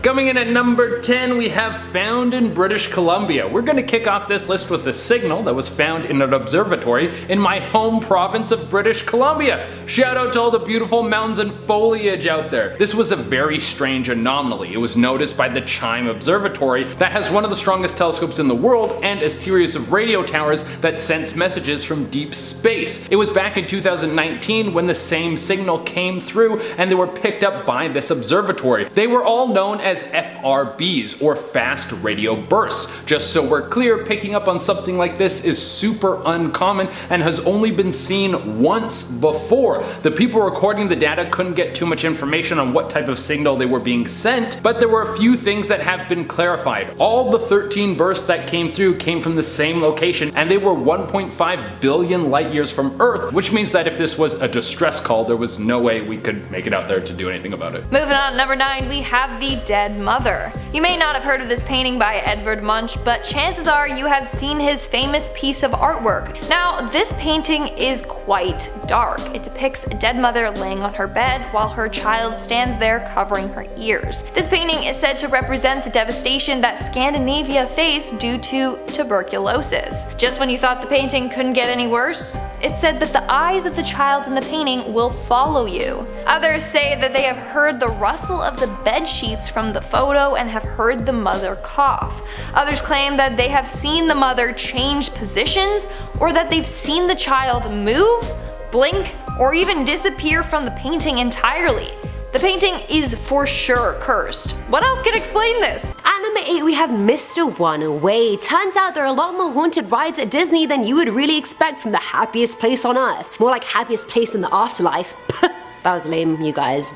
Coming in at number 10, we have found in British Columbia. We're going to kick off this list with a signal that was found in an observatory in my home province of British Columbia. Shout out to all the beautiful mountains and foliage out there. This was a very strange anomaly. It was noticed by the Chime Observatory that has one of the strongest telescopes in the world and a series of radio towers that sense messages from deep space. It was back in 2019 when the same signal came through and they were picked up by this observatory. They were all known as FRBs, or fast radio bursts. Just so we're clear, picking up on something like this is super uncommon and has only been seen once before. The people recording the data couldn't get too much information on what type of signal they were being sent, but there were a few things that have been clarified. All the 13 bursts that came through came from the same location, and they were 1.5 billion light years from Earth, which means that if this was a distress call, there was no way we could make it out there to do anything about it. Moving on, number 9, we have the Dead Mother. You may not have heard of this painting by Edvard Munch, but chances are you have seen his famous piece of artwork. Now, this painting is quite dark. It depicts a dead mother laying on her bed while her child stands there covering her ears. This painting is said to represent the devastation that Scandinavia faced due to tuberculosis. Just when you thought the painting couldn't get any worse, it said that the eyes of the child in the painting will follow you. Others say that they have heard the rustle of the bed sheets from the photo and have heard the mother cough. Others claim that they have seen the mother change positions, or that they've seen the child move, blink, or even disappear from the painting entirely. The painting is for sure cursed. What else can explain this? At number 8, we have Mr. One Away. Turns out there are a lot more haunted rides at Disney than you would really expect from the happiest place on earth. More like happiest place in the afterlife. That was lame, you guys.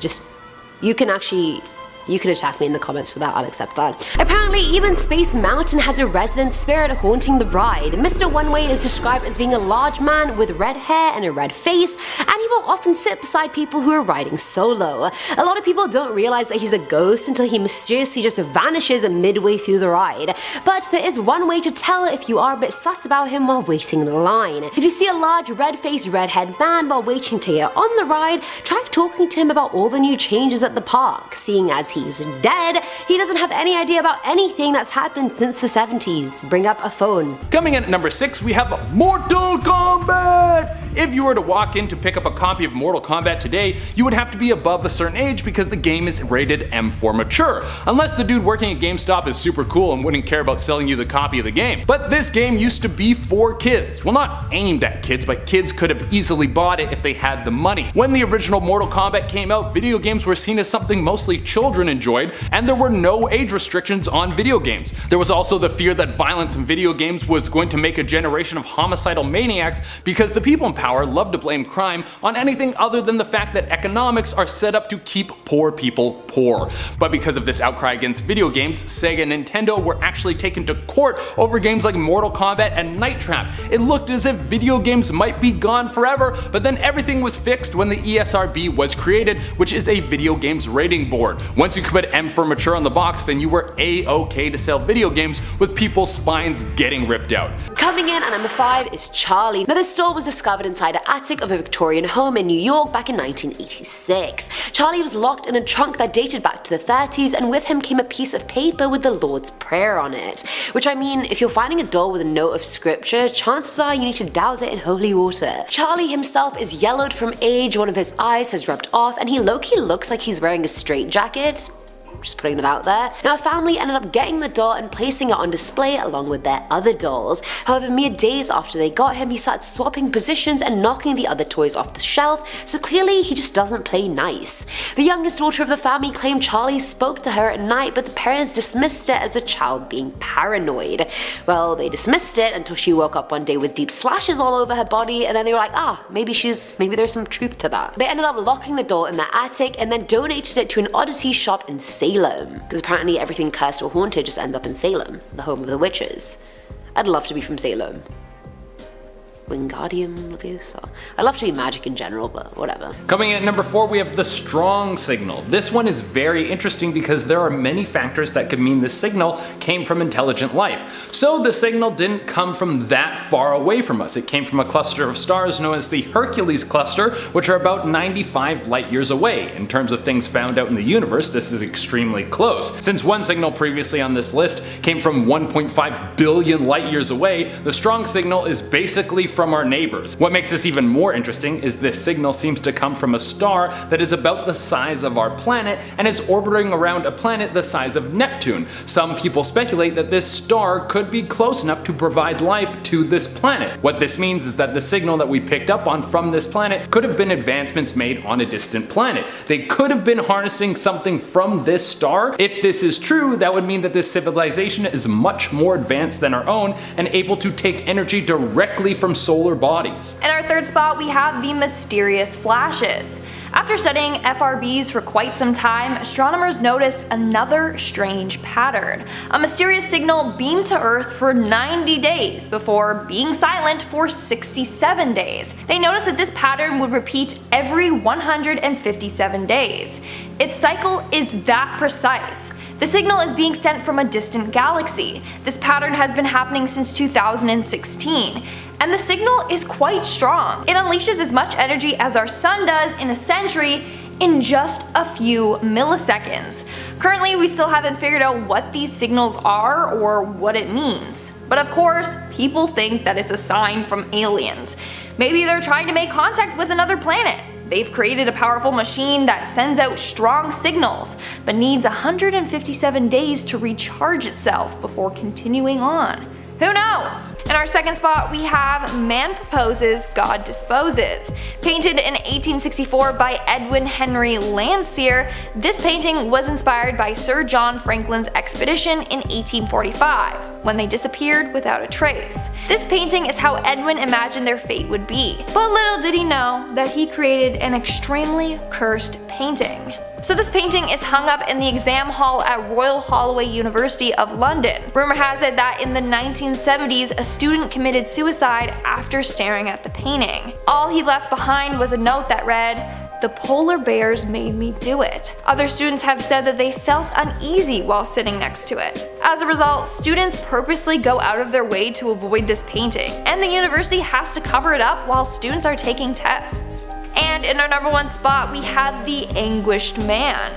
You can attack me in the comments for that, I'll accept that. Apparently, even Space Mountain has a resident spirit haunting the ride. Mr. One Way is described as being a large man with red hair and a red face, and he will often sit beside people who are riding solo. A lot of people don't realize that he's a ghost until he mysteriously just vanishes midway through the ride. But there is one way to tell if you are a bit sus about him while waiting in the line. If you see a large red-faced, red-haired man while waiting to get on the ride, try talking to him about all the new changes at the park, seeing as he's dead, he doesn't have any idea about anything that's happened since the 70s. Bring up a phone. Coming in at number 6, we have Mortal Kombat! If you were to walk in to pick up a copy of Mortal Kombat today, you would have to be above a certain age because the game is rated M for mature. Unless the dude working at GameStop is super cool and wouldn't care about selling you the copy of the game. But this game used to be for kids. Well, not aimed at kids, but kids could have easily bought it if they had the money. When the original Mortal Kombat came out, video games were seen as something mostly children enjoyed, and there were no age restrictions on video games. There was also the fear that violence in video games was going to make a generation of homicidal maniacs because the people in power love to blame crime on anything other than the fact that economics are set up to keep poor people poor. But because of this outcry against video games, Sega and Nintendo were actually taken to court over games like Mortal Kombat and Night Trap. It looked as if video games might be gone forever, but then everything was fixed when the ESRB was created, which is a video games rating board. Once you could put M for mature on the box, then you were A-okay to sell video games with people's spines getting ripped out. Coming in at number 5 is Charlie. Now, this store was discovered inside an attic of a Victorian home in New York back in 1986. Charlie was locked in a trunk that dated back to the 30s, and with him came a piece of paper with the Lord's Prayer on it. Which, I mean, if you're finding a doll with a note of scripture, chances are you need to douse it in holy water. Charlie himself is yellowed from age, one of his eyes has rubbed off, and he low-key looks like he's wearing a straitjacket. Just putting that out there. Now, a family ended up getting the doll and placing it on display along with their other dolls. However, mere days after they got him, he started swapping positions and knocking the other toys off the shelf, so clearly he just doesn't play nice. The youngest daughter of the family claimed Charlie spoke to her at night, but the parents dismissed it as a child being paranoid. Well, they dismissed it until she woke up one day with deep slashes all over her body, and then they were like, maybe there's some truth to that. They ended up locking the doll in their attic and then donated it to an oddity shop in Salem. Because apparently everything cursed or haunted just ends up in Salem, the home of the witches. I'd love to be from Salem. Wingardium Leviosa. I love to be magic in general, but whatever. Coming in at number 4, we have the strong signal. This one is very interesting because there are many factors that could mean the signal came from intelligent life. So the signal didn't come from that far away from us. It came from a cluster of stars known as the Hercules cluster, which are about 95 light years away. In terms of things found out in the universe, this is extremely close. Since one signal previously on this list came from 1.5 billion light years away, the strong signal is basically from our neighbors. What makes this even more interesting is this signal seems to come from a star that is about the size of our planet and is orbiting around a planet the size of Neptune. Some people speculate that this star could be close enough to provide life to this planet. What this means is that the signal that we picked up on from this planet could have been advancements made on a distant planet. They could have been harnessing something from this star. If this is true, that would mean that this civilization is much more advanced than our own and able to take energy directly from solar bodies. In our third spot, we have the mysterious flashes. After studying FRBs for quite some time, astronomers noticed another strange pattern. A mysterious signal beamed to Earth for 90 days before being silent for 67 days. They noticed that this pattern would repeat every 157 days. Its cycle is that precise. The signal is being sent from a distant galaxy. This pattern has been happening since 2016. And the signal is quite strong. It unleashes as much energy as our sun does in a century in just a few milliseconds. Currently, we still haven't figured out what these signals are or what it means. But of course, people think that it's a sign from aliens. Maybe they're trying to make contact with another planet. They've created a powerful machine that sends out strong signals, but needs 157 days to recharge itself before continuing on. Who knows? In our second spot, we have Man Proposes, God Disposes. Painted in 1864 by Edwin Henry Landseer, this painting was inspired by Sir John Franklin's expedition in 1845, when they disappeared without a trace. This painting is how Edwin imagined their fate would be, but little did he know that he created an extremely cursed painting. So this painting is hung up in the exam hall at Royal Holloway University of London. Rumor has it that in the 1970s, a student committed suicide after staring at the painting. All he left behind was a note that read, "The polar bears made me do it." Other students have said that they felt uneasy while sitting next to it. As a result, students purposely go out of their way to avoid this painting, and the university has to cover it up while students are taking tests. And in our number 1 spot, we have The Anguished Man.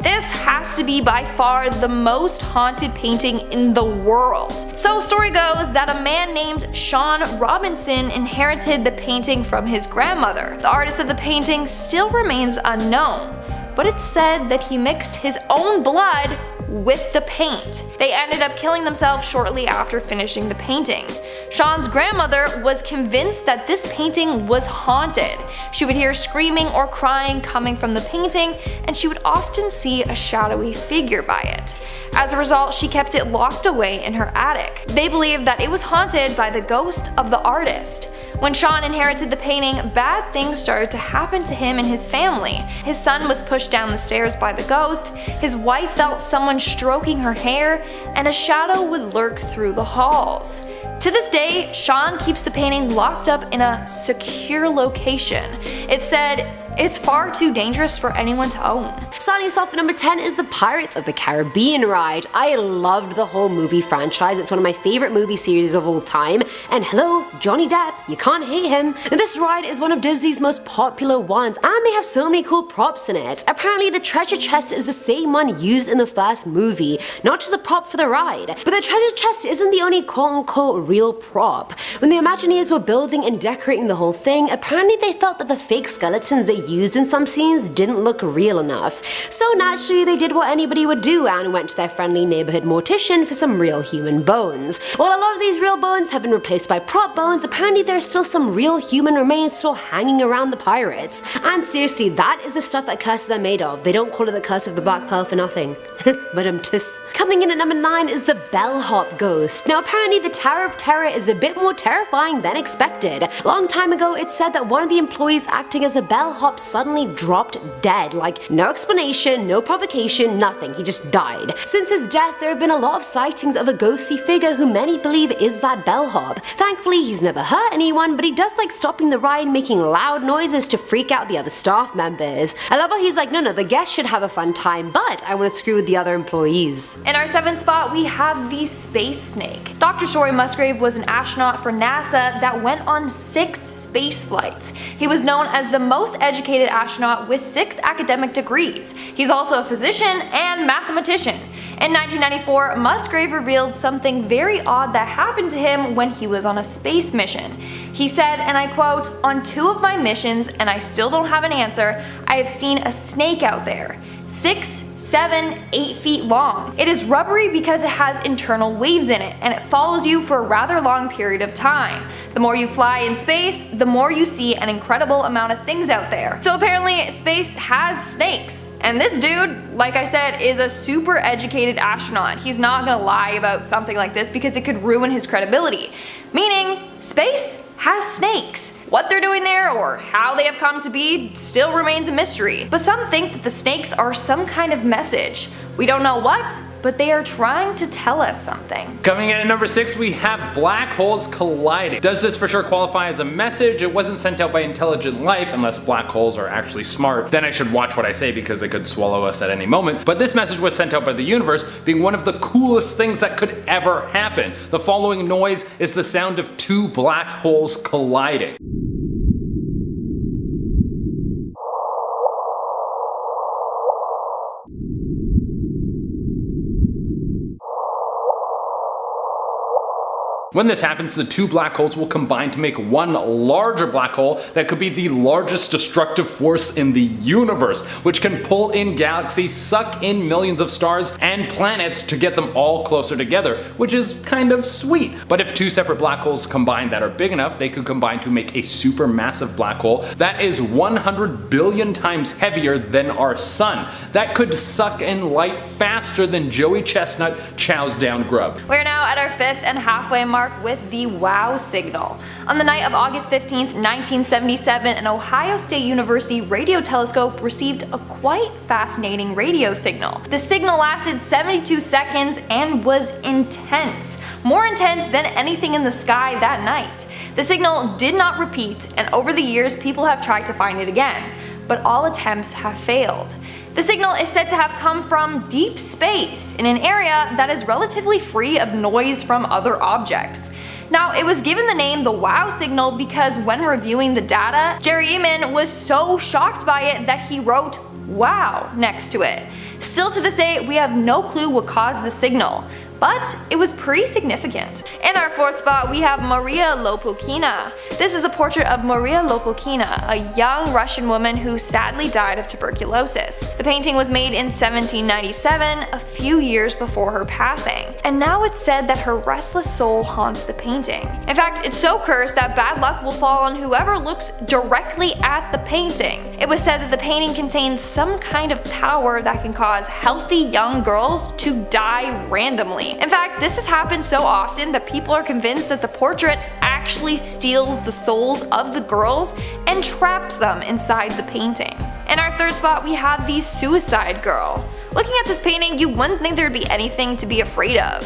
This has to be by far the most haunted painting in the world. So story goes that a man named Sean Robinson inherited the painting from his grandmother. The artist of the painting still remains unknown, but it's said that he mixed his own blood with the paint. They ended up killing themselves shortly after finishing the painting. Sean's grandmother was convinced that this painting was haunted. She would hear screaming or crying coming from the painting, and she would often see a shadowy figure by it. As a result, she kept it locked away in her attic. They believed that it was haunted by the ghost of the artist. When Sean inherited the painting, bad things started to happen to him and his family. His son was pushed down the stairs by the ghost, his wife felt someone stroking her hair, and a shadow would lurk through the halls. To this day, Sean keeps the painting locked up in a secure location. It said, "It's far too dangerous for anyone to own." Starting us off at number 10 is the Pirates of the Caribbean ride. I loved the whole movie franchise. It's one of my favorite movie series of all time. And hello, Johnny Depp, you can't hate him. Now, this ride is one of Disney's most popular ones, and they have so many cool props in it. Apparently, the treasure chest is the same one used in the first movie, not just a prop for the ride. But the treasure chest isn't the only quote-unquote real prop. When the Imagineers were building and decorating the whole thing, apparently they felt that the fake skeletons they used in some scenes didn't look real enough. So naturally they did what anybody would do and went to their friendly neighborhood mortician for some real human bones. While a lot of these real bones have been replaced by prop bones, apparently there's still some real human remains still hanging around the pirates. And seriously, that is the stuff that curses are made of. They don't call it the curse of the Black Pearl for nothing. But coming in at number 9 is the bellhop ghost. Now apparently the Tower of Terror is a bit more terrifying than expected. A long time ago, it's said that one of the employees acting as a bellhop top suddenly dropped dead, like no explanation, no provocation, nothing, he just died. Since his death, there have been a lot of sightings of a ghostly figure who many believe is that bellhop. Thankfully, he's never hurt anyone, but he does like stopping the ride and making loud noises to freak out the other staff members. I love how he's like, no, the guests should have a fun time, but I want to screw with the other employees. In our 7th spot, we have the space snake. Dr. Story Musgrave was an astronaut for NASA that went on 6 space flights. He was known as the most educated astronaut with 6 academic degrees. He's also a physician and mathematician. In 1994, Musgrave revealed something very odd that happened to him when he was on a space mission. He said, and I quote, "On 2 of my missions, and I still don't have an answer, I have seen a snake out there. 6, 7, 8 feet long. It is rubbery because it has internal waves in it, and it follows you for a rather long period of time. The more you fly in space, the more you see an incredible amount of things out there." So apparently space has snakes. And this dude, like I said, is a super educated astronaut. He's not gonna lie about something like this because it could ruin his credibility. Meaning, space has snakes. What they're doing there or how they have come to be still remains a mystery. But some think that the snakes are some kind of message. We don't know what, but they are trying to tell us something. Coming in at number 6, we have black holes colliding. Does this for sure qualify as a message? It wasn't sent out by intelligent life unless black holes are actually smart. Then I should watch what I say because they could swallow us at any moment. But this message was sent out by the universe, being one of the coolest things that could ever happen. The following noise is the sound of 2 black holes colliding. When this happens, the 2 black holes will combine to make one larger black hole that could be the largest destructive force in the universe, which can pull in galaxies, suck in millions of stars and planets to get them all closer together, which is kind of sweet. But if 2 separate black holes combine that are big enough, they could combine to make a supermassive black hole that is 100 billion times heavier than our sun. That could suck in light faster than Joey Chestnut chows down grub. We're now at our 5th and halfway mark with the WOW signal. On the night of August 15th, 1977, an Ohio State University radio telescope received a quite fascinating radio signal. The signal lasted 72 seconds and was intense. More intense than anything in the sky that night. The signal did not repeat, and over the years people have tried to find it again, but all attempts have failed. The signal is said to have come from deep space, in an area that is relatively free of noise from other objects. Now, it was given the name the WOW signal because when reviewing the data, Jerry Eman was so shocked by it that he wrote "wow" next to it. Still to this day, we have no clue what caused the signal, but it was pretty significant. In our 4th spot, we have Maria Lopukina. This is a portrait of Maria Lopukina, a young Russian woman who sadly died of tuberculosis. The painting was made in 1797, a few years before her passing, and now it's said that her restless soul haunts the painting. In fact, it's so cursed that bad luck will fall on whoever looks directly at the painting. It was said that the painting contains some kind of power that can cause healthy young girls to die randomly. In fact, this has happened so often that people are convinced that the portrait actually steals the souls of the girls and traps them inside the painting. In our 3rd spot, we have the Suicide Girl. Looking at this painting, you wouldn't think there'd be anything to be afraid of.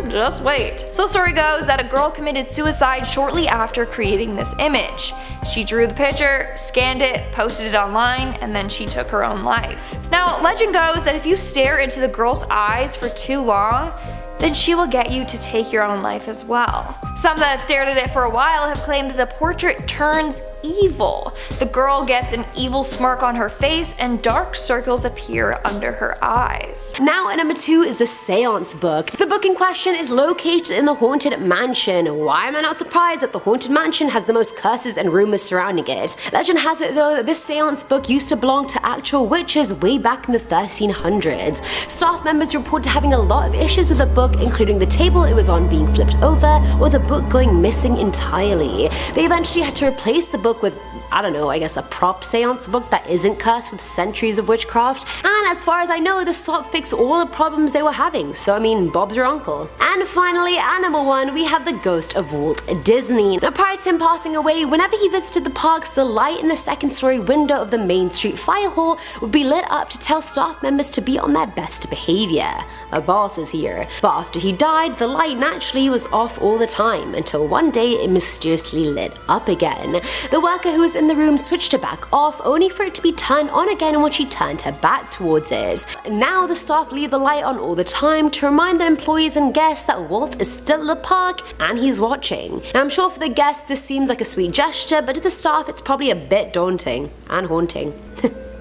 Just wait. So story goes that a girl committed suicide shortly after creating this image. She drew the picture, scanned it, posted it online, and then she took her own life. Now, legend goes that if you stare into the girl's eyes for too long, then she will get you to take your own life as well. Some that have stared at it for a while have claimed that the portrait turns evil. The girl gets an evil smirk on her face and dark circles appear under her eyes. Now at number 2 is a seance book. The book in question is located in the Haunted Mansion. Why am I not surprised that the Haunted Mansion has the most curses and rumors surrounding it? Legend has it though that this seance book used to belong to actual witches way back in the 1300s. Staff members reported having a lot of issues with the book, including the table it was on being flipped over or the book going missing entirely. They eventually had to replace the book with I don't know, I guess a prop seance book that isn't cursed with centuries of witchcraft. And as far as I know, the stop fixed all the problems they were having, so I mean, Bob's your uncle. And finally, at number 1, we have the ghost of Walt Disney. Now prior to him passing away, whenever he visited the parks, the light in the second story window of the Main Street Fire Hall would be lit up to tell staff members to be on their best behavior. A boss is here. But after he died, the light naturally was off all the time, until one day it mysteriously lit up again. The worker who was in the room switched it back off, only for it to be turned on again when she turned her back towards it. Now the staff leave the light on all the time to remind the employees and guests that Walt is still at the park and he's watching. Now I'm sure for the guests this seems like a sweet gesture, but to the staff it's probably a bit daunting and haunting.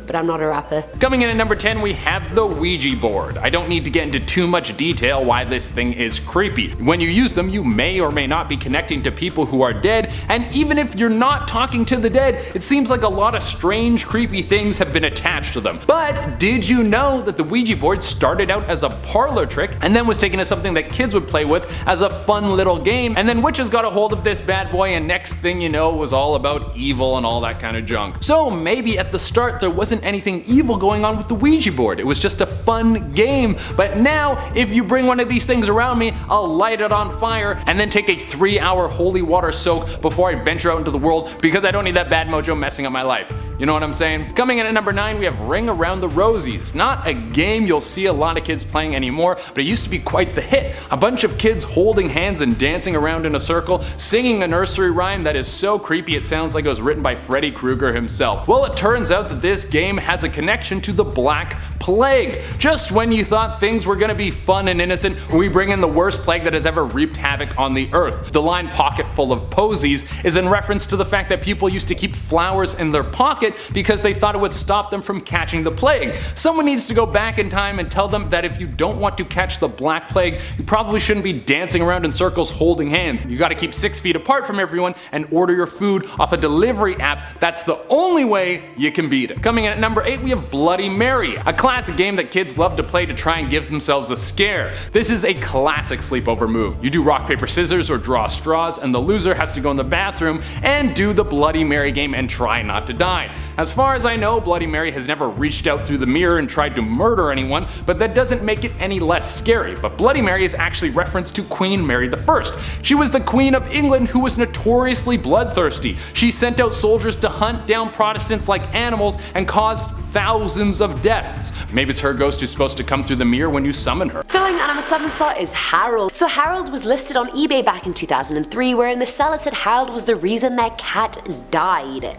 But I'm not a rapper. Coming in at number 10, we have the Ouija board. I don't need to get into too much detail why this thing is creepy. When you use them, you may or may not be connecting to people who are dead, and even if you're not talking to the dead, it seems like a lot of strange, creepy things have been attached to them. But did you know that the Ouija board started out as a parlor trick and then was taken as something that kids would play with as a fun little game, and then witches got a hold of this bad boy, and next thing you know, it was all about evil and all that kind of junk. So maybe at the start there wasn't anything evil going on with the Ouija board. It was just a fun game. But now, if you bring one of these things around me, I'll light it on fire and then take a 3-hour holy water soak before I venture out into the world, because I don't need that bad mojo messing up my life. You know what I'm saying? Coming in at number 9, we have Ring Around the Rosies. Not a game you'll see a lot of kids playing anymore, but it used to be quite the hit. A bunch of kids holding hands and dancing around in a circle, singing a nursery rhyme that is so creepy it sounds like it was written by Freddy Krueger himself. Well, it turns out that this game has a connection to the Black Plague. Just when you thought things were gonna be fun and innocent, we bring in the worst plague that has ever wreaked havoc on the earth. The line "pocket full of posies" is in reference to the fact that people used to keep flowers in their pocket because they thought it would stop them from catching the plague. Someone needs to go back in time and tell them that if you don't want to catch the Black Plague, you probably shouldn't be dancing around in circles holding hands. You gotta keep 6 feet apart from everyone and order your food off a delivery app. That's the only way you can beat it. Coming in at number 8, we have Bloody Mary, a classic game that kids love to play to try and give themselves a scare. This is a classic sleepover move. You do rock, paper, scissors or draw straws, and the loser has to go in the bathroom and do the Bloody Mary game and try not to die. As far as I know, Bloody Mary has never reached out through the mirror and tried to murder anyone, but that doesn't make it any less scary. But Bloody Mary is actually reference to Queen Mary I. She was the Queen of England who was notoriously bloodthirsty. She sent out soldiers to hunt down Protestants like animals and caused thousands of deaths. Maybe it's her ghost who's supposed to come through the mirror when you summon her. Filling at number 7 slot is Harold. So Harold was listed on eBay back in 2003, wherein the seller said Harold was the reason their cat died.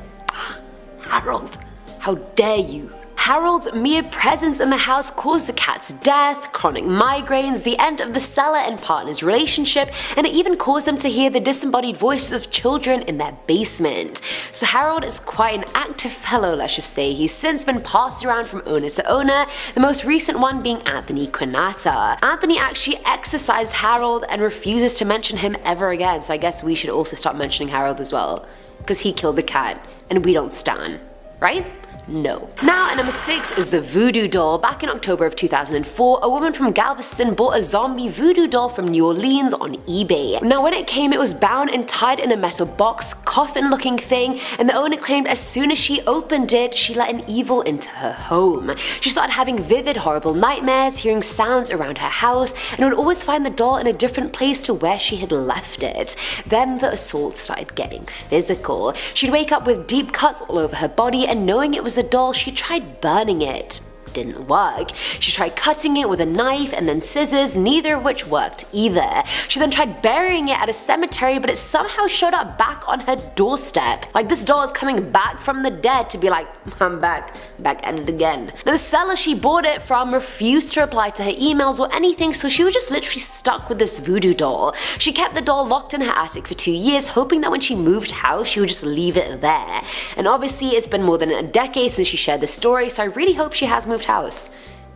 Harold, how dare you? Harold's mere presence in the house caused the cat's death, chronic migraines, the end of the seller and partner's relationship, and it even caused them to hear the disembodied voices of children in their basement. So Harold is quite an active fellow, let's just say. He's since been passed around from owner to owner, the most recent one being Anthony Quinata. Anthony actually exorcised Harold and refuses to mention him ever again, so I guess we should also stop mentioning Harold as well, because he killed the cat, and we don't stan, right? No. Now at number 6 is the Voodoo doll. Back in October of 2004, a woman from Galveston bought a zombie voodoo doll from New Orleans on eBay. Now when it came, it was bound and tied in a metal box, coffin looking thing, and the owner claimed as soon as she opened it, she let an evil into her home. She started having vivid, horrible nightmares, hearing sounds around her house, and would always find the doll in a different place to where she had left it. Then the assault started getting physical. She'd wake up with deep cuts all over her body, and knowing it was a doll, she tried burning it. Didn't work. She tried cutting it with a knife and then scissors, neither of which worked either. She then tried burying it at a cemetery, but it somehow showed up back on her doorstep. Like this doll is coming back from the dead to be like, I'm back at it again. Now the seller she bought it from refused to reply to her emails or anything, so she was just literally stuck with this voodoo doll. She kept the doll locked in her attic for 2 years, hoping that when she moved house, she would just leave it there. And obviously it's been more than a decade since she shared this story, so I really hope she has moved house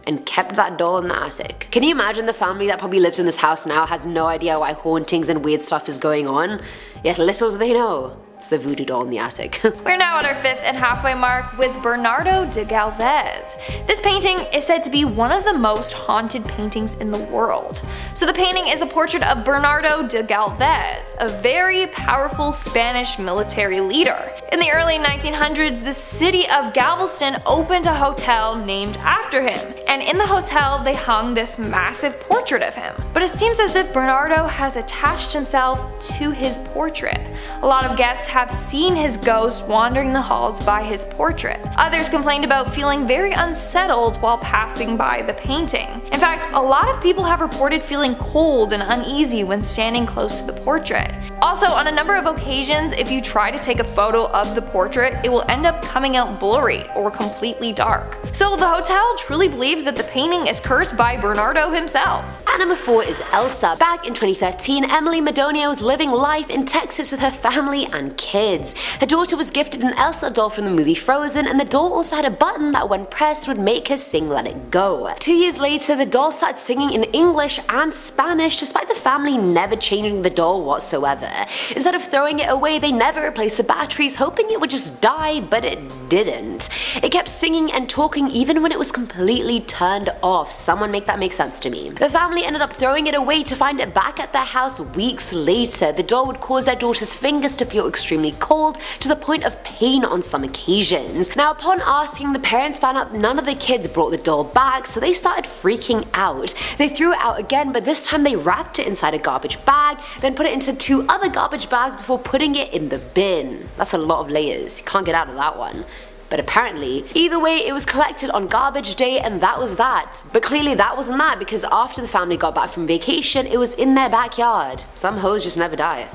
and kept that doll in the attic. Can you imagine the family that probably lives in this house now has no idea why hauntings and weird stuff is going on? Yet little do they know, it's the voodoo doll in the attic. We're now at our 5th and halfway mark with Bernardo de Galvez. This painting is said to be one of the most haunted paintings in the world. So the painting is a portrait of Bernardo de Galvez, a very powerful Spanish military leader. In the early 1900s, the city of Galveston opened a hotel named after him, and in the hotel they hung this massive portrait of him. But it seems as if Bernardo has attached himself to his portrait. A lot of guests have seen his ghost wandering the halls by his portrait. Others complained about feeling very unsettled while passing by the painting. In fact, a lot of people have reported feeling cold and uneasy when standing close to the portrait. Also, on a number of occasions, if you try to take a photo of the portrait, it will end up coming out blurry or completely dark. So the hotel truly believes that the painting is cursed by Bernardo himself. At number 4 is Elsa. Back in 2013, Emily Madonia was living life in Texas with her family and kids. Her daughter was gifted an Elsa doll from the movie Frozen, and the doll also had a button that when pressed would make her sing Let It Go. 2 years later, the doll started singing in English and Spanish despite the family never changing the doll whatsoever. Instead of throwing it away, they never replaced the batteries, hoping it would just die, but it didn't. It kept singing and talking even when it was completely turned off. Someone make that make sense to me. The family ended up throwing it away to find it back at their house weeks later. The doll would cause their daughter's fingers to feel extremely cold to the point of pain on some occasions. Now, upon asking, the parents found out none of the kids brought the doll back, so they started freaking out. They threw it out again, but this time they wrapped it inside a garbage bag, then put it into 2 other garbage bags before putting it in the bin. That's a lot of layers. You can't get out of that one. But apparently, either way, it was collected on garbage day and that was that. But clearly that wasn't that, because after the family got back from vacation, it was in their backyard. Some hoes just never die.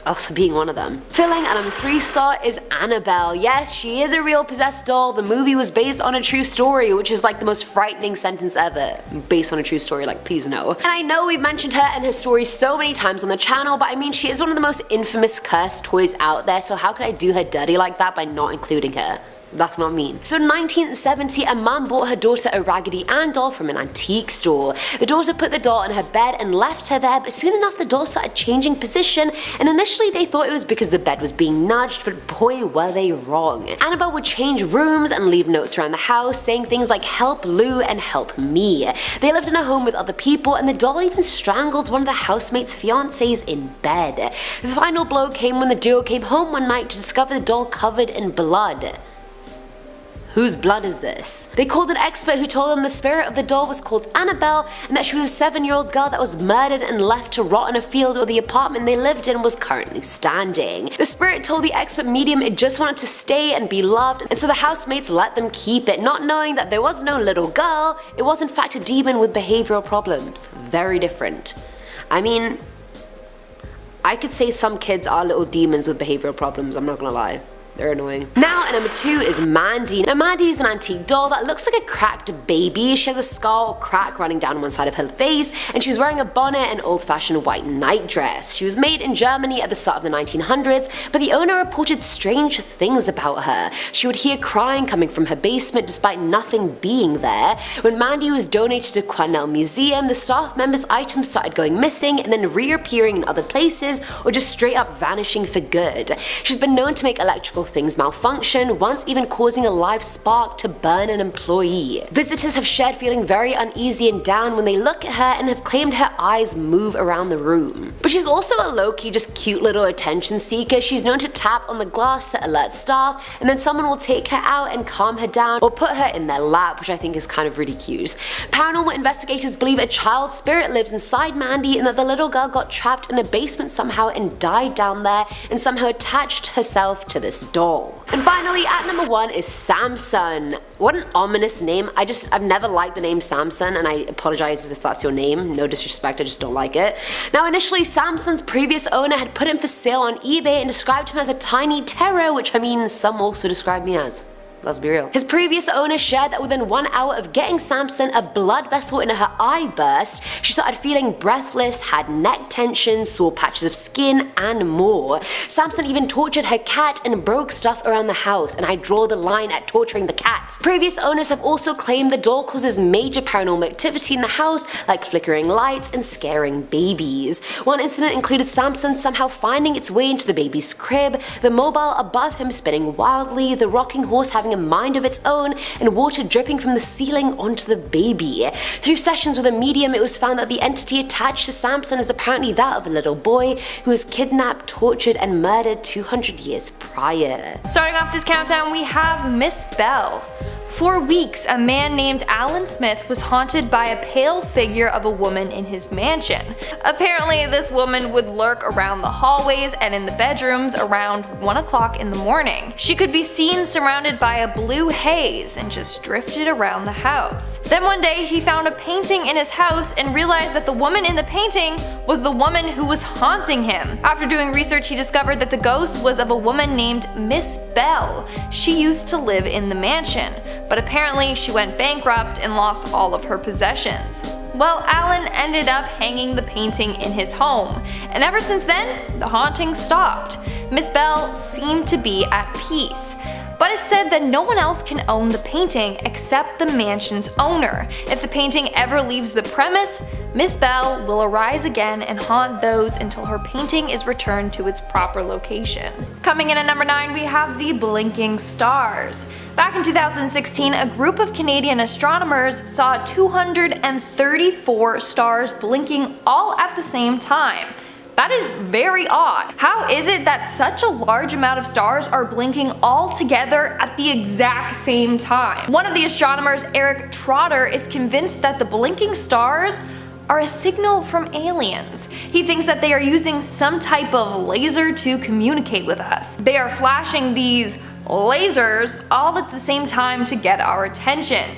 Elsa being one of them. Filling at number 3 slot is Annabelle. Yes, she is a real possessed doll. The movie was based on a true story, which is like the most frightening sentence ever. Based on a true story, like please no. And I know we've mentioned her and her story so many times on the channel, but I mean she is one of the most infamous cursed toys out there, so how could I do her dirty like that by not including her? That's not mean. So in 1970, a mum bought her daughter a Raggedy Ann doll from an antique store. The daughter put the doll on her bed and left her there, but soon enough the doll started changing position, and initially they thought it was because the bed was being nudged, but boy were they wrong. Annabelle would change rooms and leave notes around the house saying things like help Lou and help me. They lived in a home with other people, and the doll even strangled one of the housemates' fiancés in bed. The final blow came when the duo came home one night to discover the doll covered in blood. Whose blood is this? They called an expert who told them the spirit of the doll was called Annabelle and that she was a 7-year-old girl that was murdered and left to rot in a field where the apartment they lived in was currently standing. The spirit told the expert medium it just wanted to stay and be loved, and so the housemates let them keep it, not knowing that there was no little girl, it was in fact a demon with behavioral problems. Very different. I mean, I could say some kids are little demons with behavioral problems, I'm not gonna lie. They're annoying. Now at number 2 is Mandy. Now Mandy is an antique doll that looks like a cracked baby. She has a skull crack running down one side of her face, and she's wearing a bonnet and old-fashioned white nightdress. She was made in Germany at the start of the 1900s, but the owner reported strange things about her. She would hear crying coming from her basement despite nothing being there. When Mandy was donated to Cornell Museum, the staff members' items started going missing and then reappearing in other places or just straight up vanishing for good. She's been known to make electrical things malfunction, once even causing a live spark to burn an employee. Visitors have shared feeling very uneasy and down when they look at her and have claimed her eyes move around the room. But she's also a low-key just cute little attention seeker. She's known to tap on the glass to alert staff, and then someone will take her out and calm her down or put her in their lap, which I think is kind of really cute. Paranormal investigators believe a child spirit lives inside Mandy and that the little girl got trapped in a basement somehow and died down there and somehow attached herself to this doll. And finally, at number 1 is Samson. What an ominous name. I've never liked the name Samson, and I apologize if that's your name. No disrespect, I just don't like it. Now initially, Samson's previous owner had put him for sale on eBay and described him as a tiny terror, which I mean, some also describe me as. Let's be real. His previous owner shared that within 1 hour of getting Samson, a blood vessel in her eye burst. She started feeling breathless, had neck tension, saw patches of skin, and more. Samson even tortured her cat and broke stuff around the house, and I draw the line at torturing the cat. Previous owners have also claimed the doll causes major paranormal activity in the house, like flickering lights and scaring babies. One incident included Samson somehow finding its way into the baby's crib, the mobile above him spinning wildly, the rocking horse having having a mind of its own and water dripping from the ceiling onto the baby. Through sessions with a medium, it was found that the entity attached to Samson is apparently that of a little boy who was kidnapped, tortured, and murdered 200 years prior. Starting off this countdown, we have Miss Bell. For weeks, a man named Alan Smith was haunted by a pale figure of a woman in his mansion. Apparently, this woman would lurk around the hallways and in the bedrooms around 1 o'clock in the morning. She could be seen surrounded by a blue haze and just drifted around the house. Then one day, he found a painting in his house and realized that the woman in the painting was the woman who was haunting him. After doing research, he discovered that the ghost was of a woman named Miss Bell. She used to live in the mansion, but apparently she went bankrupt and lost all of her possessions. Well, Alan ended up hanging the painting in his home, and ever since then, the haunting stopped. Miss Bell seemed to be at peace. But it's said that no one else can own the painting except the mansion's owner. If the painting ever leaves the premise, Miss Bell will arise again and haunt those until her painting is returned to its proper location. Coming in at number 9, we have the blinking stars. Back in 2016, a group of Canadian astronomers saw 234 stars blinking all at the same time. That is very odd. How is it that such a large amount of stars are blinking all together at the exact same time? One of the astronomers, Eric Trotter, is convinced that the blinking stars are a signal from aliens. He thinks that they are using some type of laser to communicate with us. They are flashing these lasers all at the same time to get our attention.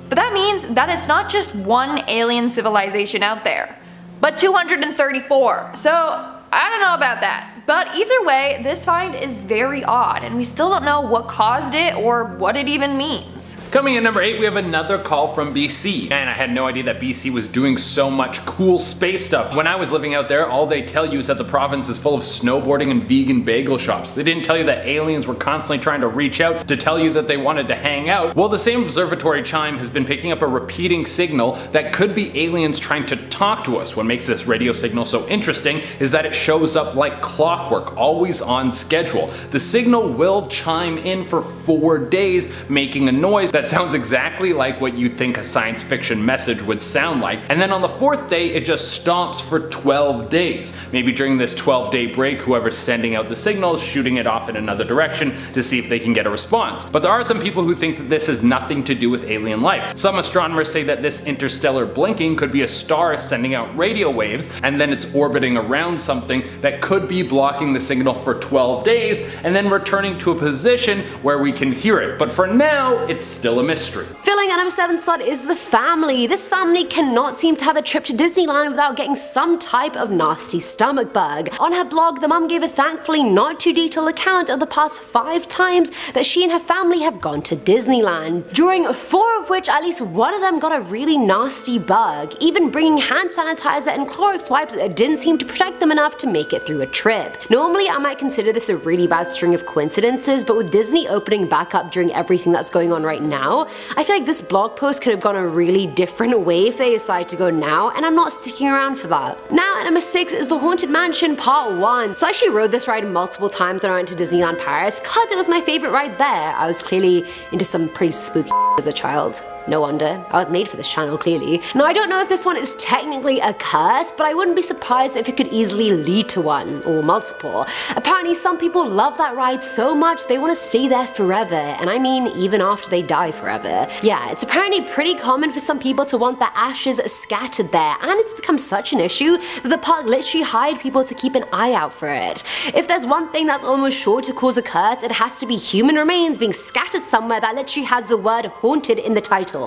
But that means that it's not just one alien civilization out there, but 234. So I don't know about that. But either way, this find is very odd, and we still don't know what caused it or what it even means. Coming in number 8, we have another call from BC. And I had no idea that BC was doing so much cool space stuff. When I was living out there, all they tell you is that the province is full of snowboarding and vegan bagel shops. They didn't tell you that aliens were constantly trying to reach out to tell you that they wanted to hang out. Well, the same observatory chime has been picking up a repeating signal that could be aliens trying to talk to us. What makes this radio signal so interesting is that it shows up like clockwork, always on schedule. The signal will chime in for 4 days, making a noise that sounds exactly like what you think a science fiction message would sound like. And then on the 4th day, it just stops for 12 days. Maybe during this 12-day break, whoever's sending out the signal is shooting it off in another direction to see if they can get a response. But there are some people who think that this has nothing to do with alien life. Some astronomers say that this interstellar blinking could be a star sending out radio waves, and then it's orbiting around something that could be blocking the signal for 12 days and then returning to a position where we can hear it. But for now, it's still a mystery. Filling at number 7 slot is the family. This family cannot seem to have a trip to Disneyland without getting some type of nasty stomach bug. On her blog, the mum gave a thankfully not too detailed account of the past 5 times that she and her family have gone to Disneyland, during 4 of which at least one of them got a really nasty bug. Even bringing hand sanitizer and Clorox wipes didn't seem to protect them enough to make it through a trip. Normally, I might consider this a really bad string of coincidences, but with Disney opening back up during everything that's going on right now, I feel like this blog post could have gone a really different way if they decided to go now, and I'm not sticking around for that. Now at number 6 is the Haunted Mansion Part 1. So I actually rode this ride multiple times when I went to Disneyland Paris, cause it was my favorite ride there. I was clearly into some pretty spooky as a child. No wonder. I was made for this channel, clearly. Now, I don't know if this one is technically a curse, but I wouldn't be surprised if it could easily lead to one, or multiple. Apparently, some people love that ride so much they want to stay there forever, and I mean even after they die forever. Yeah, it's apparently pretty common for some people to want their ashes scattered there, and it's become such an issue that the park literally hired people to keep an eye out for it. If there's one thing that's almost sure to cause a curse, it has to be human remains being scattered somewhere that literally has the word haunted in the title.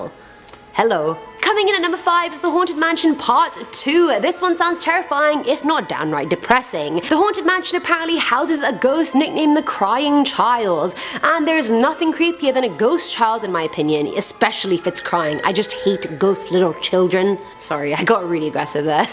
Hello. Coming in at number 5 is the Haunted Mansion Part 2. This one sounds terrifying, if not downright depressing. The Haunted Mansion apparently houses a ghost nicknamed the Crying Child, and there's nothing creepier than a ghost child in my opinion, especially if it's crying. I just hate ghost little children. Sorry, I got really aggressive there.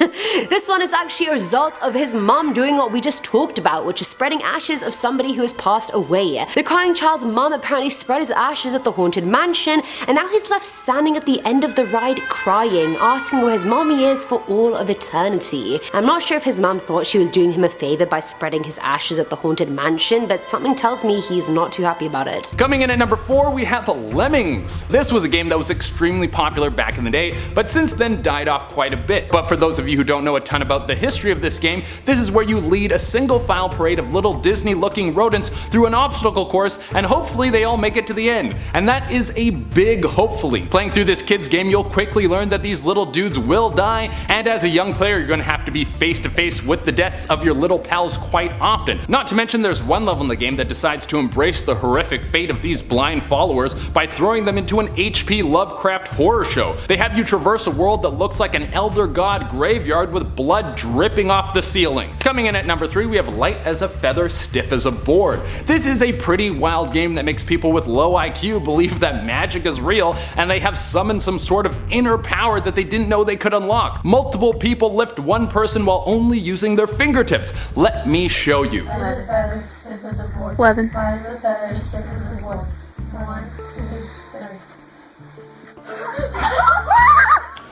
This one is actually a result of his mom doing what we just talked about, which is spreading ashes of somebody who has passed away. The Crying Child's mom apparently spread his ashes at the Haunted Mansion, and now he's left standing at the end of the ride crying, asking where his mommy is for all of eternity. I'm not sure if his mom thought she was doing him a favor by spreading his ashes at the haunted mansion, but something tells me he's not too happy about it. Coming in at number 4, we have Lemmings. This was a game that was extremely popular back in the day, but since then died off quite a bit. But for those of you who don't know a ton about the history of this game, this is where you lead a single file parade of little Disney looking rodents through an obstacle course, and hopefully they all make it to the end. And that is a big hopefully. Playing through this kids game, you'll quickly learn that these little dudes will die, and as a young player you're going to have to be face to face with the deaths of your little pals quite often. Not to mention there's one level in the game that decides to embrace the horrific fate of these blind followers by throwing them into an H.P. Lovecraft horror show. They have you traverse a world that looks like an elder god graveyard with blood dripping off the ceiling. Coming in at number 3, we have Light as a Feather, Stiff as a Board. This is a pretty wild game that makes people with low IQ believe that magic is real and they have summoned some sort of inner power that they didn't know they could unlock. Multiple people lift one person while only using their fingertips. Let me show you. 11.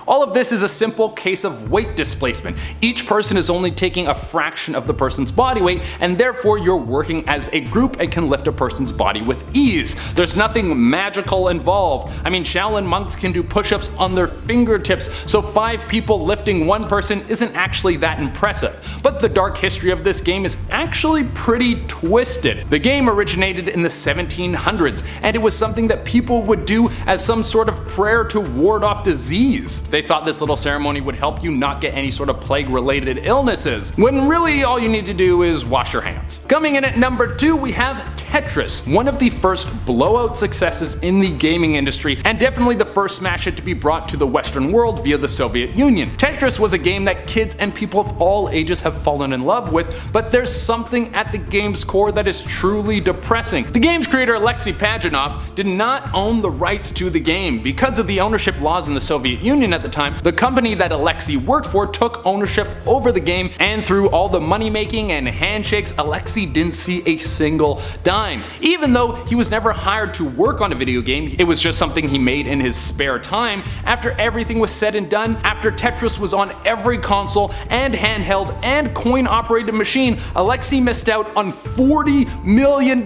All of this is a simple case of weight displacement. Each person is only taking a fraction of the person's body weight, and therefore you're working as a group and can lift a person's body with ease. There's nothing magical involved. I mean, Shaolin monks can do push-ups on their fingertips, so 5 people lifting one person isn't actually that impressive. But the dark history of this game is actually pretty twisted. The game originated in the 1700s, and it was something that people would do as some sort of prayer to ward off disease. They thought this little ceremony would help you not get any sort of plague-related illnesses, when really all you need to do is wash your hands. Coming in at number 2, we have Tetris, one of the first blowout successes in the gaming industry, and definitely the first smash hit to be brought to the Western world via the Soviet Union. Tetris was a game that kids and people of all ages have fallen in love with, but there's something at the game's core that is truly depressing. The game's creator Alexei Pajitnov did not own the rights to the game. Because of the ownership laws in the Soviet Union at the time, the company that Alexei worked for took ownership over the game, and through all the money making and handshakes, Alexei didn't see a single dime. Even though he was never hired to work on a video game, it was just something he made in his spare time. After everything was said and done, after Tetris was on every console and handheld and coin operated machine, Alexei missed out on $40 million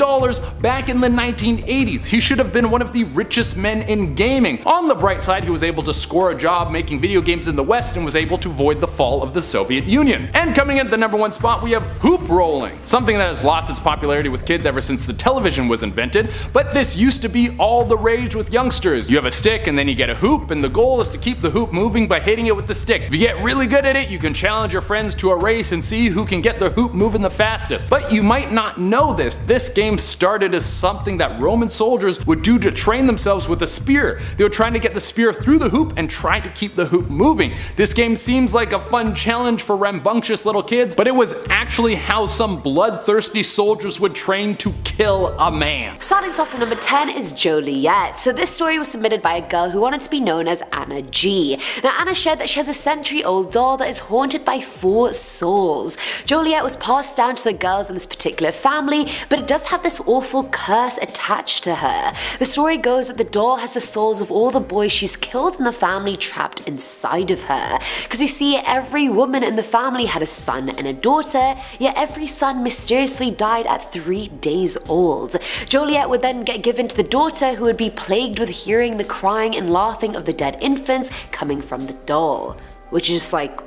back in the 1980s. He should have been one of the richest men in gaming. On the bright side, he was able to score a job making video games in the West and was able to avoid the fall of the Soviet Union. And coming in at the number 1 spot, we have hoop rolling, something that has lost its popularity with kids ever since the television was invented, but this used to be all the rage with youngsters. You have a stick and then you get a hoop, and the goal is to keep the hoop moving by hitting it with the stick. If you get really good at it, you can challenge your friends to a race and see who can get their hoop moving the fastest. But you might not know this game started as something that Roman soldiers would do to train themselves with a spear. They were trying to get the spear through the hoop and try to keep the hoop moving. This game seems like a fun challenge for rambunctious little kids, but it was actually how some bloodthirsty soldiers would train to kill a man. Starting off at number 10 is Joliet. So this story was submitted by a girl who wanted to be known as Anna G. Now Anna shared that she has a century-old doll that is haunted by 4 souls. Joliet was passed down to the girls in this particular family, but it does have this awful curse attached to her. The story goes that the doll has the souls of all the boys she's killed in the family trapped inside of her. Because you see, every woman in the family had a son and a daughter, yet every son mysteriously died at 3 days old. Joliet would then get given to the daughter, who would be plagued with hearing the crying and laughing of the dead infants coming from the doll, which is like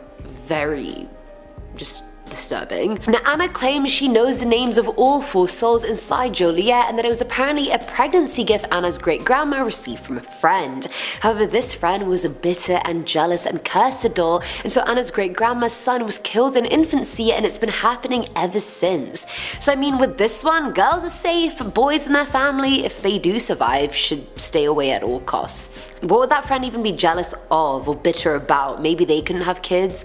very just disturbing. Now Anna claims she knows the names of all 4 souls inside Joliet, and that it was apparently a pregnancy gift Anna's great-grandma received from a friend. However, this friend was bitter and jealous and cursed the doll, and so Anna's great-grandma's son was killed in infancy, and it's been happening ever since. So I mean, with this one, girls are safe, boys in their family, if they do survive, should stay away at all costs. What would that friend even be jealous of or bitter about? Maybe they couldn't have kids?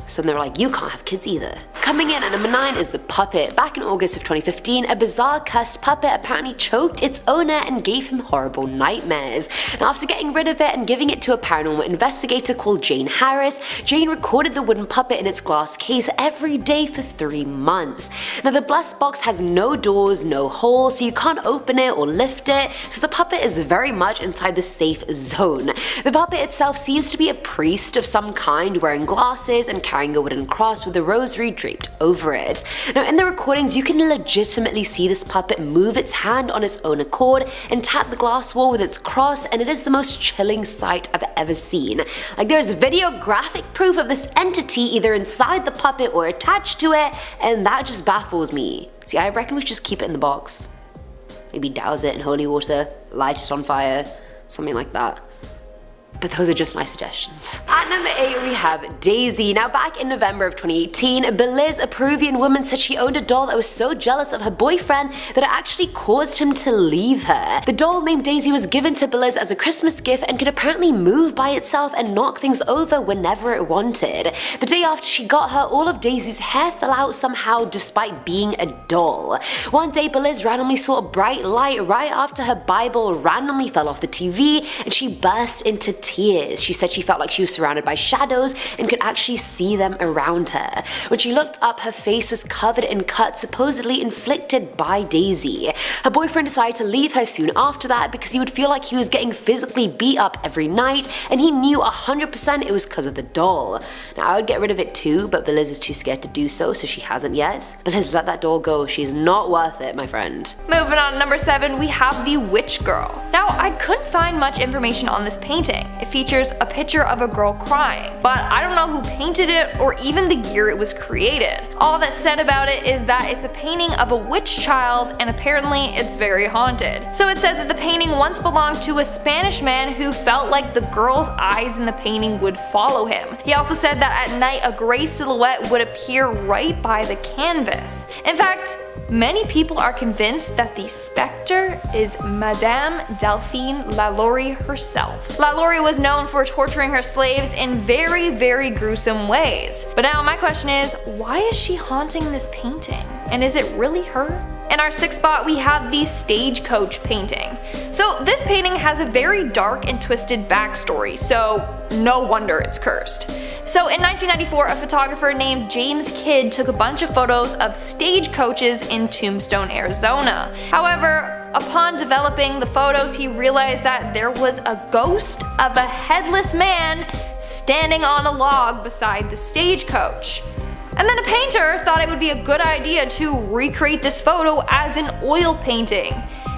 So then they were like, you can't have kids either. Coming in at number 9 is the puppet. Back in August of 2015, a bizarre cursed puppet apparently choked its owner and gave him horrible nightmares. Now after getting rid of it and giving it to a paranormal investigator called Jane Harris, Jane recorded the wooden puppet in its glass case every day for 3 months. Now the blessed box has no doors, no holes, so you can't open it or lift it, so the puppet is very much inside the safe zone. The puppet itself seems to be a priest of some kind wearing glasses and carrying a wooden cross with a rosary draped over it. Now in the recordings you can legitimately see this puppet move its hand on its own accord and tap the glass wall with its cross, and it is the most chilling sight I've ever seen. Like, there's videographic proof of this entity either inside the puppet or attached to it, and that just baffles me. See, I reckon we should just keep it in the box. Maybe douse it in holy water, light it on fire, something like that. But those are just my suggestions. At number 8 we have Daisy. Now back in November of 2018, Beliz, a Peruvian woman, said she owned a doll that was so jealous of her boyfriend that it actually caused him to leave her. The doll named Daisy was given to Beliz as a Christmas gift and could apparently move by itself and knock things over whenever it wanted. The day after she got her, all of Daisy's hair fell out somehow despite being a doll. One day Beliz randomly saw a bright light right after her Bible randomly fell off the TV and she burst into tears. She said she felt like she was surrounded by shadows and could actually see them around her. When she looked up, her face was covered in cuts supposedly inflicted by Daisy. Her boyfriend decided to leave her soon after that because he would feel like he was getting physically beat up every night, and he knew 100% it was because of the doll. Now I would get rid of it too, but Beliz is too scared to do so she hasn't yet. Beliz, let that doll go, she's not worth it, my friend. Moving on to number 7, we have the Witch Girl. Now I couldn't find much information on this painting. It features a picture of a girl crying, but I don't know who painted it or even the year it was created. All that's said about it is that it's a painting of a witch child and apparently it's very haunted. So it said that the painting once belonged to a Spanish man who felt like the girl's eyes in the painting would follow him. He also said that at night a gray silhouette would appear right by the canvas. In fact, many people are convinced that the spectre is Madame Delphine Lalaurie herself. Lalaurie was known for torturing her slaves in very, very gruesome ways. But now my question is, why is she haunting this painting? And is it really her? In our 6th spot we have the Stagecoach painting. So this painting has a very dark and twisted backstory, so no wonder it's cursed. So in 1994, a photographer named James Kidd took a bunch of photos of stagecoaches in Tombstone, Arizona. However, upon developing the photos, he realized that there was a ghost of a headless man standing on a log beside the stagecoach. And then a painter thought it would be a good idea to recreate this photo as an oil painting.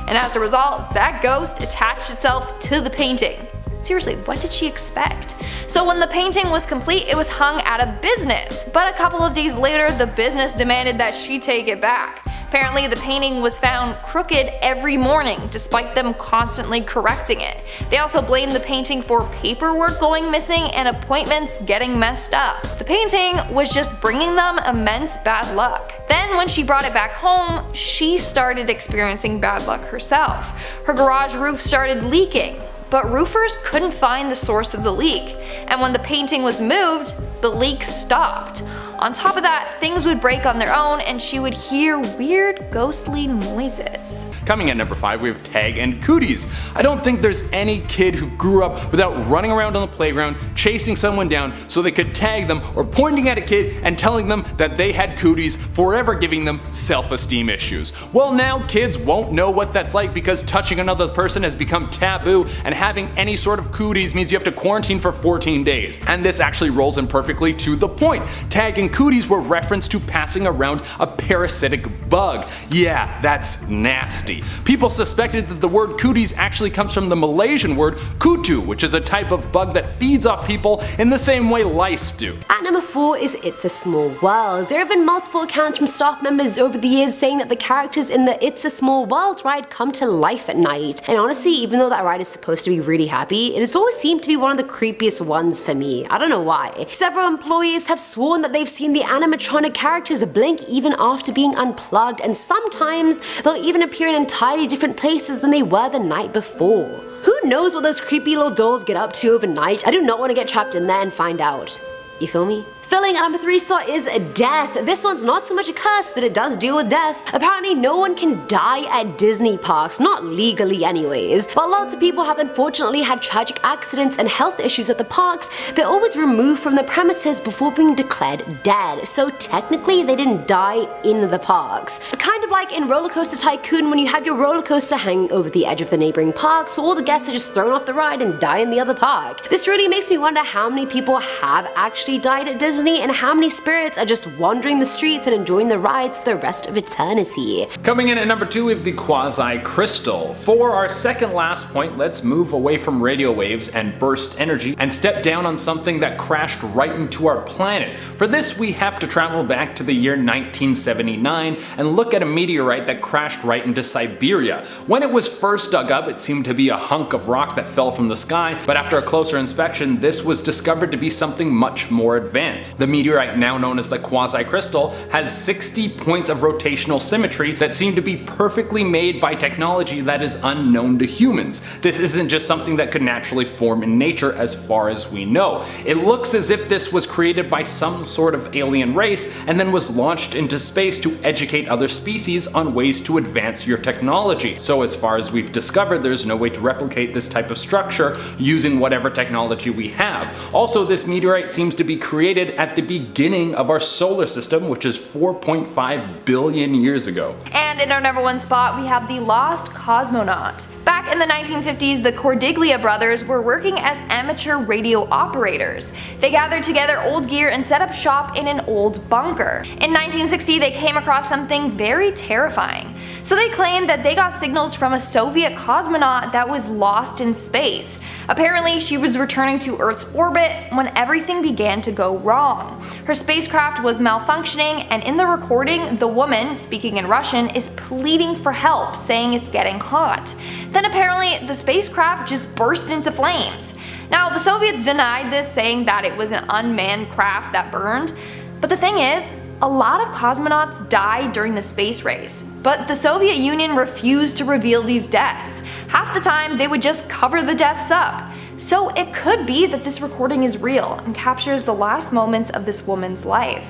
And as a result, that ghost attached itself to the painting. Seriously, what did she expect? So when the painting was complete, it was hung out of business. But a couple of days later, the business demanded that she take it back. Apparently the painting was found crooked every morning, despite them constantly correcting it. They also blamed the painting for paperwork going missing and appointments getting messed up. The painting was just bringing them immense bad luck. Then when she brought it back home, she started experiencing bad luck herself. Her garage roof started leaking, but roofers couldn't find the source of the leak, and when the painting was moved, the leak stopped. On top of that, things would break on their own and she would hear weird ghostly noises. Coming at number 5 we have Tag and Cooties. I don't think there's any kid who grew up without running around on the playground chasing someone down so they could tag them, or pointing at a kid and telling them that they had cooties, forever giving them self-esteem issues. Well, now kids won't know what that's like because touching another person has become taboo, and having any sort of cooties means you have to quarantine for 14 days. And this actually rolls in perfectly to the point. Tag and cooties were referenced to passing around a parasitic bug. Yeah, that's nasty. People suspected that the word cooties actually comes from the Malaysian word kutu, which is a type of bug that feeds off people in the same way lice do. At number 4 is It's a Small World. There have been multiple accounts from staff members over the years saying that the characters in the It's a Small World ride come to life at night. And honestly, even though that ride is supposed to be really happy, it has always seemed to be one of the creepiest ones for me. I don't know why. Several employees have sworn that they've seen the animatronic characters blink even after being unplugged, and sometimes they'll even appear in entirely different places than they were the night before. Who knows what those creepy little dolls get up to overnight? I do not want to get trapped in there and find out. You feel me? Filling at number 3 spot is death. This one's not so much a curse, but it does deal with death. Apparently no one can die at Disney parks, not legally anyways. But lots of people have unfortunately had tragic accidents and health issues at the parks. They're always removed from the premises before being declared dead, so technically they didn't die in the parks. Kind of like in Roller Coaster Tycoon when you have your roller coaster hanging over the edge of the neighboring park, so all the guests are just thrown off the ride and die in the other park. This really makes me wonder how many people have actually died at Disney and how many spirits are just wandering the streets and enjoying the rides for the rest of eternity. Coming in at number 2 is the quasi-crystal. For our second last point, let's move away from radio waves and burst energy and step down on something that crashed right into our planet. For this, we have to travel back to the year 1979 and look at a meteorite that crashed right into Siberia. When it was first dug up, it seemed to be a hunk of rock that fell from the sky, but after a closer inspection, this was discovered to be something much more advanced. The meteorite, now known as the quasi-crystal, has 60 points of rotational symmetry that seem to be perfectly made by technology that is unknown to humans. This isn't just something that could naturally form in nature as far as we know. It looks as if this was created by some sort of alien race and then was launched into space to educate other species on ways to advance your technology. So as far as we've discovered, there's no way to replicate this type of structure using whatever technology we have. Also, this meteorite seems to be created at the beginning of our solar system, which is 4.5 billion years ago. And in our number 1 spot, we have the lost cosmonaut. Back in the 1950s, the Cordiglia brothers were working as amateur radio operators. They gathered together old gear and set up shop in an old bunker. In 1960, they came across something very terrifying. So they claimed that they got signals from a Soviet cosmonaut that was lost in space. Apparently, she was returning to Earth's orbit when everything began to go wrong. Her spacecraft was malfunctioning, and in the recording, the woman, speaking in Russian, is pleading for help, saying it's getting hot. Then apparently, the spacecraft just burst into flames. Now, the Soviets denied this, saying that it was an unmanned craft that burned. But the thing is, a lot of cosmonauts died during the space race, but the Soviet Union refused to reveal these deaths. Half the time, they would just cover the deaths up. So it could be that this recording is real and captures the last moments of this woman's life.